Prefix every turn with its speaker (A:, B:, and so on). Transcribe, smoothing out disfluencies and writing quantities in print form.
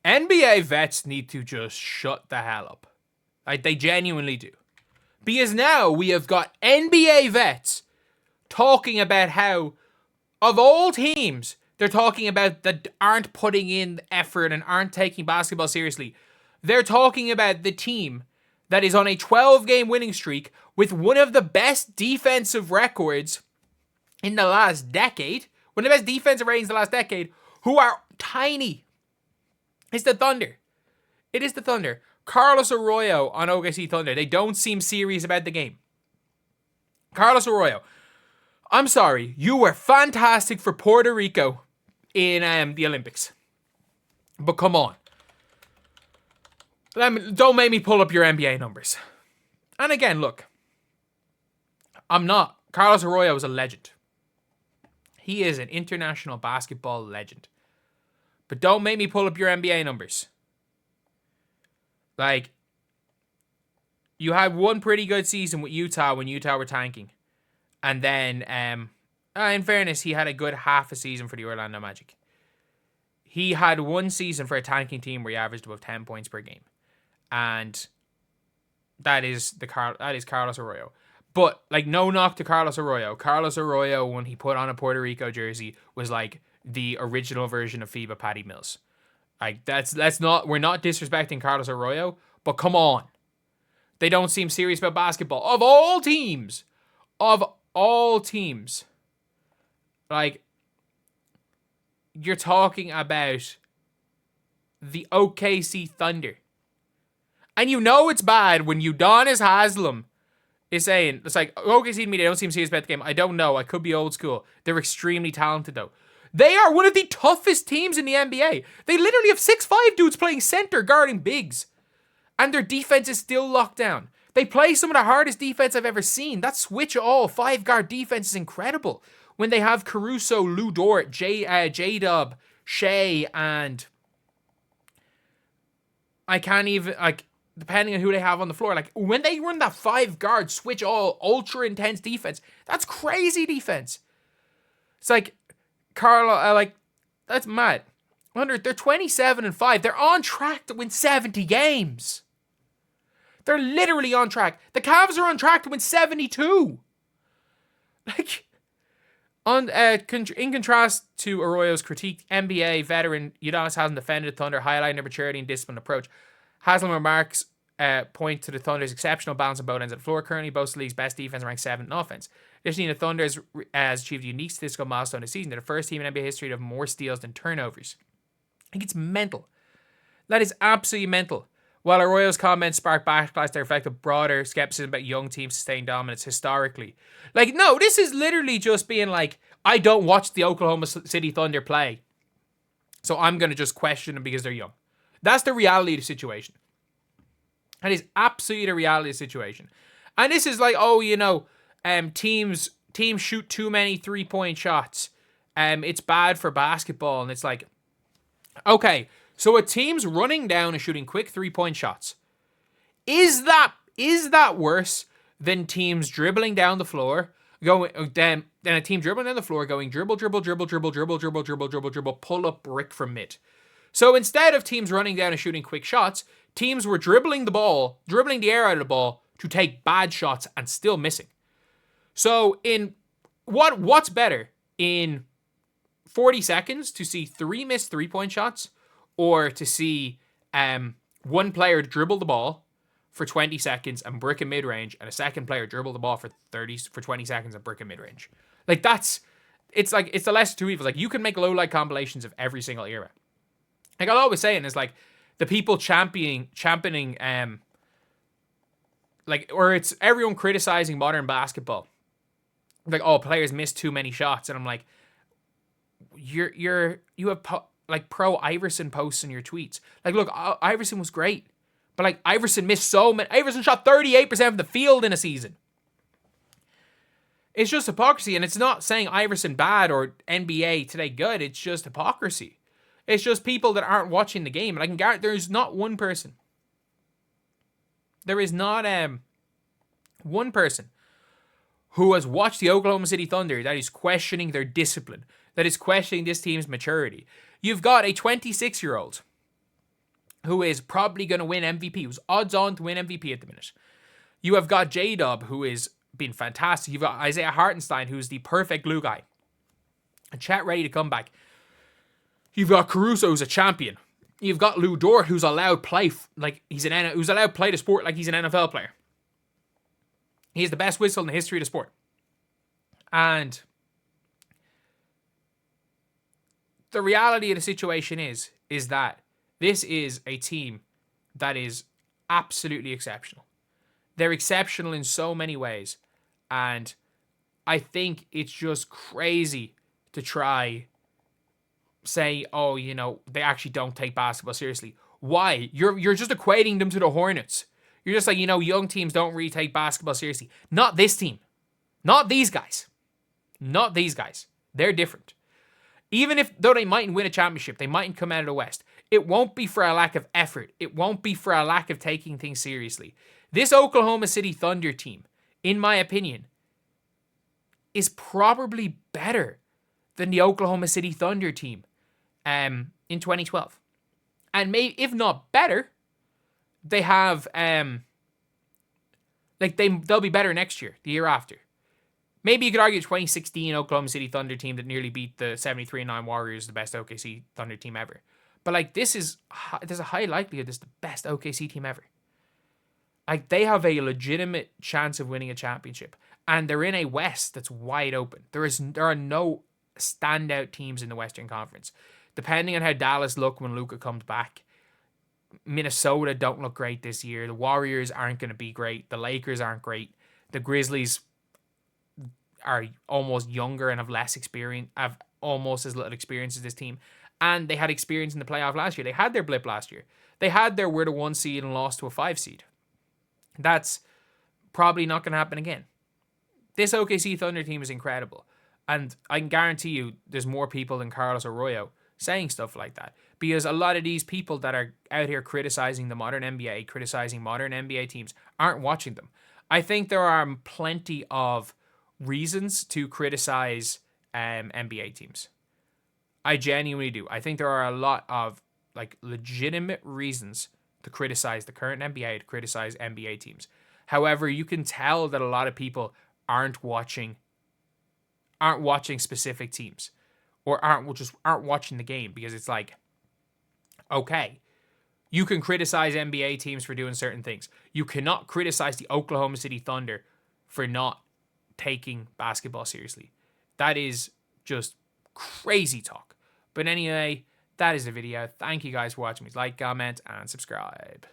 A: NBA vets need to just shut the hell up. Like, they genuinely do. Because now we have got NBA vets talking about how, of all teams, they're talking about that aren't putting in effort and aren't taking basketball seriously. They're talking about the team that is on a 12-game winning streak with one of the best defensive records in the last decade, one of the best defensive ratings in the last decade, who are tiny. It's the Thunder. It is the Thunder. Carlos Arroyo on OKC Thunder. They don't seem serious about the game. Carlos Arroyo, I'm sorry, you were fantastic for Puerto Rico in the Olympics. But come on. Don't make me pull up your NBA numbers. And again, look, I'm not. Carlos Arroyo is a legend. He is an international basketball legend. But don't make me pull up your NBA numbers. Like, you had one pretty good season with Utah when Utah were tanking. And then, in fairness, he had a good half a season for the Orlando Magic. He had one season for a tanking team where he averaged above 10 points per game. And that is Carlos Arroyo. But, like, no knock to Carlos Arroyo. Carlos Arroyo, when he put on a Puerto Rico jersey, was like the original version of FIBA Patty Mills. Like, we're not disrespecting Carlos Arroyo, but come on. They don't seem serious about basketball. Of all teams, like, you're talking about the OKC Thunder. And you know it's bad when Udonis Haslem is saying, it's like, OKC media don't seem serious about the game. I don't know. I could be old school. They're extremely talented, though. They are one of the toughest teams in the NBA. They literally have 6'5" dudes playing center, guarding bigs. And their defense is still locked down. They play some of the hardest defense I've ever seen. That switch all 5-guard defense is incredible. When they have Caruso, Lou Dort, J-Dub, Shai, and I can't even, like, depending on who they have on the floor, like, when they run that 5-guard switch all ultra intense defense, that's crazy defense. It's like, Carlo, that's mad. They're 27-5. They're on track to win 70 games. They're literally on track. The Cavs are on track to win 72. Like, in contrast to Arroyo's critique, NBA veteran Udonis hasn't defended the Thunder, highlighting their maturity and disciplined approach. Haslam remarks point to the Thunder's exceptional balance on both ends of the floor. Currently boasts the league's best defense, ranked 7th in offense. Additionally, the Thunder has achieved a unique statistical milestone this season. They're the first team in NBA history to have more steals than turnovers. I think it's mental. That is absolutely mental. While Arroyo's comments spark backlash, they reflect a broader skepticism about young teams sustaining dominance historically. Like, no, this is literally just being like, I don't watch the Oklahoma City Thunder play, so I'm going to just question them because they're young. That's the reality of the situation. That is absolutely the reality of the situation. And this is like, teams shoot too many 3-point shots. It's bad for basketball. And it's like, okay, so a team's running down and shooting quick 3-point shots. Is that worse than teams dribbling down the floor, than a team dribbling down the floor, going dribble, pull up brick from mid? So instead of teams running down and shooting quick shots, teams were dribbling the air out of the ball to take bad shots and still missing. So in what's better, in 40 seconds to see 3 missed 3-point shots, or to see one player dribble the ball for 20 seconds and brick in mid-range, and a second player dribble the ball for 20 seconds and brick in mid-range? Like, it's the lesser two evils. Like, you can make low-light compilations of every single era. Like, I'll always say, is like, the people championing, or it's everyone criticizing modern basketball. Like, oh, players miss too many shots, and I'm like, you have pro Iverson posts in your tweets. Like, look, Iverson was great, but like, Iverson missed so many. Iverson shot 38% from the field in a season. It's just hypocrisy, and it's not saying Iverson bad or NBA today good. It's just hypocrisy. It's just people that aren't watching the game. And I can guarantee there's not one person. There is not one person who has watched the Oklahoma City Thunder that is questioning their discipline, that is questioning this team's maturity. You've got a 26-year-old who is probably going to win MVP, who's odds on to win MVP at the minute. You have got J-Dub, who is been fantastic. You've got Isaiah Hartenstein, who's the perfect glue guy. A Chet ready to come back. You've got Caruso, who's a champion. You've got Lou Dort, who's allowed play who's allowed play the sport like he's an NFL player. He's the best whistle in the history of the sport. And the reality of the situation is that this is a team that is absolutely exceptional. They're exceptional in so many ways. And I think it's just crazy to try say, oh, you know, they actually don't take basketball seriously. Why? You're just equating them to the Hornets. You're just like, you know, young teams don't really take basketball seriously. Not this team. Not these guys. Not these guys. They're different. Even if, though they mightn't win a championship, they mightn't come out of the West, it won't be for a lack of effort. It won't be for a lack of taking things seriously. This Oklahoma City Thunder team, in my opinion, is probably better than the Oklahoma City Thunder team in 2012. And maybe, if not better, they have, they'll be better next year, the year after. Maybe you could argue 2016 Oklahoma City Thunder team that nearly beat the 73-9 Warriors, the best OKC Thunder team ever. But like, there's a high likelihood this is the best OKC team ever. Like, they have a legitimate chance of winning a championship. And they're in a West that's wide open. There are no standout teams in the Western Conference. Depending on how Dallas look when Luka comes back, Minnesota don't look great this year. The Warriors aren't going to be great. The Lakers aren't great. The Grizzlies are almost younger and have less experience, have almost as little experience as this team. And they had experience in the playoff last year. They had their blip last year. They had their were the 1 seed and lost to a 5 seed. That's probably not going to happen again. This OKC Thunder team is incredible. And I can guarantee you there's more people than Carlos Arroyo saying stuff like that. Because a lot of these people that are out here criticizing the modern NBA, criticizing modern NBA teams, aren't watching them. I think there are plenty of reasons to criticize NBA teams. I genuinely do. I think there are a lot of like legitimate reasons to criticize the current NBA, to criticize NBA teams. However, you can tell that a lot of people aren't watching specific teams, or aren't watching the game, because it's like, okay, you can criticize NBA teams for doing certain things. You cannot criticize the Oklahoma City Thunder for not taking basketball seriously. That is just crazy talk. But anyway, that is the video. Thank you guys for watching. Please like, comment, and subscribe.